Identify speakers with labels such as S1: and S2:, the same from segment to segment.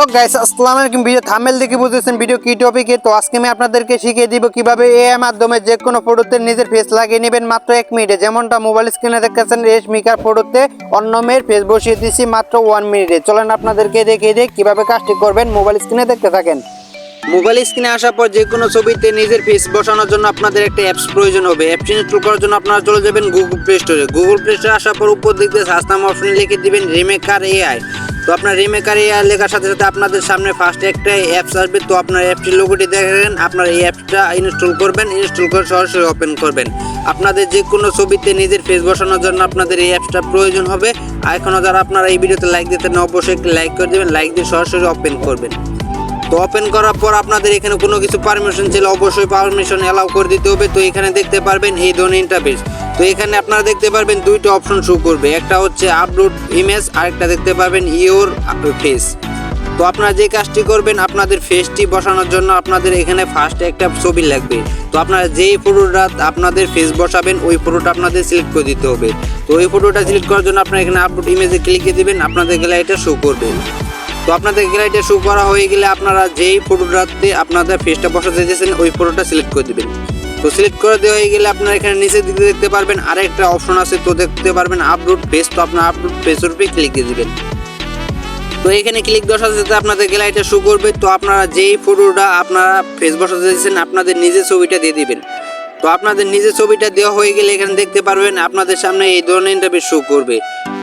S1: তো গাইস আসসালামু আলাইকুম। ভিডিও থাম্বনেল দেখে বুঝেছেন ভিডিও কি টপিকে। তো আজকে আমি আপনাদেরকে শিখিয়ে দিব কিভাবে এআই মাধ্যমে যে কোনো ফটোতে নিজের ফেস লাগিয়ে নেবেন মাত্র 1 মিনিটে। যেমনটা মোবাইল স্ক্রিনে দেখতেছেন রেশমিকার ফটোতে অন্য মেয়ের ফেস বসিয়ে দিয়েছি মাত্র 1 মিনিটে। চলেন আপনাদেরকে দেখিয়ে দিই কিভাবে কাজটি করবেন। মোবাইল স্ক্রিনে দেখতে থাকেন। মোবাইল স্ক্রিনে আসার পর যে কোনো ছবিতে নিজের ফেস বসানোর জন্য আপনাদের একটা অ্যাপস প্রয়োজন হবে। অ্যাপস ইনস্টল করার জন্য আপনারা চলে যাবেন গুগল প্লে স্টোরে। গুগল প্লে স্টোরে আসার পর উপর দিক দিয়ে সার্চ নাম অপশনে লিখে দিবেন রিমেকার এআই। তো আপনার রিমেকার এআই লেখার সাথে সাথে আপনাদের সামনে ফার্স্টে একটা অ্যাপস আসবে। তো আপনার অ্যাপটির লোগোটি দেখেন, আপনার এই অ্যাপসটা ইনস্টল করবেন। ইনস্টল করে সরাসরি ওপেন করবেন। আপনাদের যে কোনো ছবিতে নিজের ফেস বসানোর জন্য আপনাদের এই অ্যাপসটা প্রয়োজন হবে। আর এখনও যারা আপনারা এই ভিডিওতে লাইক দিতে না অবশ্যই একটি লাইক করে দেবেন, লাইক দিয়ে সরাসরি ওপেন করবেন। তো ওপেন করার পর আপনাদের এখানে কোনো কিছু পারমিশন ছিল অবশ্যই পারমিশন অ্যালাউ করে দিতে হবে। তো এখানে দেখতে পারবেন এই ধরনের ইন্টারফেস। তো এখানে আপনারা দেখতে পারবেন দুইটা অপশন শো করবে, একটা হচ্ছে আপলোড ইমেজ আর একটা দেখতে পারবেন ইওর ফেস। তো আপনারা যে কাজটি করবেন, আপনাদের ফেসটি বসানোর জন্য আপনাদের এখানে ফার্স্টে একটা ছবি লাগবে। তো আপনারা যেই ফটোটা আপনাদের ফেস বসাবেন ওই ফটোটা আপনাদের সিলেক্ট করে দিতে হবে। তো ওই ফটোটা সিলেক্ট করার জন্য আপনারা এখানে আপলোড ইমেজে ক্লিক দিয়ে দিবেন, আপনাদের গ্যালারিটা শো করবে। তো আপনাদের গ্যালারিটা শো করা হয়ে গেলে আপনারা যেই ফটোটাতে আপনাদের ফেসটা বসাতে চাইছেন ওই ফটোটা সিলেক্ট করে দিবেন। তো সিলেক্ট করে দেওয়া হয়ে গেলে আপনারা এখানে নিচের দিকে দেখতে পারবেন আরেকটা অপশন আছে। তো দেখতে পারবেন আপলোড ফেস। তো আপনার আপলোড ফেসের উপরে ক্লিক দিয়ে দিবেন। তো এখানে ক্লিক দেওয়ার সাথে সাথে আপনাদের গ্যালারিটা শো করবে। তো আপনারা যেই ফটোটা আপনারা ফেস বসাতে চাইছেন আপনাদের নিজের ছবিটা দিয়ে দিবেন। তো আপনাদের নিজের ছবিটা দেওয়া হয়ে গেলে এখানে দেখতে পারবেন আপনাদের সামনে এই ধরনের ইন্টারফেস শো করবে।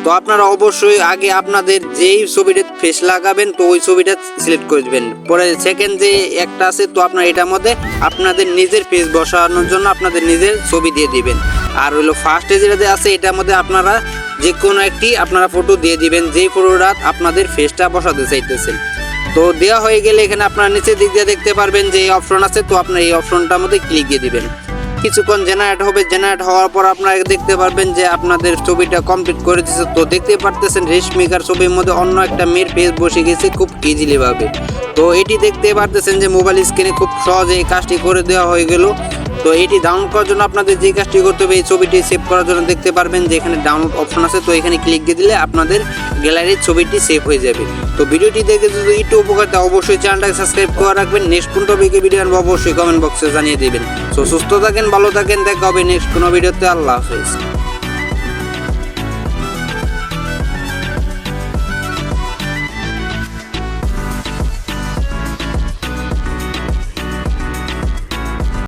S1: তো আপনারা অবশ্যই আগে আপনাদের যেই ছবিটা ফেস লাগাবেন তো ওই ছবিটা সিলেক্ট করে দেবেন। পরে সেকেন্ড যে একটা আছে তো আপনারা এটার মধ্যে আপনাদের নিজের ফেস বসানোর জন্য আপনাদের নিজের ছবি দিয়ে দিবেন। আর হলো ফার্স্টে যেটাতে আছে এটার মধ্যে আপনারা যে কোনো একটি আপনারা ফটো দিয়ে দিবেন যেই ফটোটা আপনাদের ফেসটা বসাতে চাইতেছেন। তো দেওয়া হয়ে গেলে এখানে আপনারা নিচের দিক দিয়ে দেখতে পারবেন যে এই অপশন আছে। তো আপনার এই অপশনটার মধ্যে ক্লিক দিয়ে দিবেন। কিছুক্ষণ জেনারেট হবে। জেনারেট হওয়ার পর আপনারা দেখতে পারবেন যে আপনাদের ছবিটা কমপ্লিট করে দিচ্ছে। তো দেখতে পারতেছেন রেশমিকার ছবির মধ্যে অন্য একটা মেয়ের ফেস বসে গেছে খুব ইজিলি ভাবে। তো এটি দেখতে পারতেছেন যে মোবাইল স্ক্রিনে খুব সহজে এই কাজটি করে দেওয়া হয়ে গেল। তো এটি ডাউনলোড করার জন্য আপনাদের যে কাজটি করতে হবে এই ছবিটি সেভ করার জন্য দেখতে পারবেন যে এখানে ডাউনলোড অপশন আছে। তো এখানে ক্লিক দিয়ে দিলে আপনাদের গ্যালারির ছবিটি সেভ হয়ে যাবে। তো ভিডিওটি দেখে যদি একটু উপকার দেয় অবশ্যই চ্যানেলটাকে সাবস্ক্রাইব করে রাখবেন। নেক্সট কোন টপিকে ভিডিও আনবো অবশ্যই কমেন্ট বক্সে জানিয়ে দেবেন। তো সুস্থ থাকেন, ভালো থাকেন, দেখা হবে নেক্সট কোনো ভিডিওতে। আল্লাহ হাফেজ।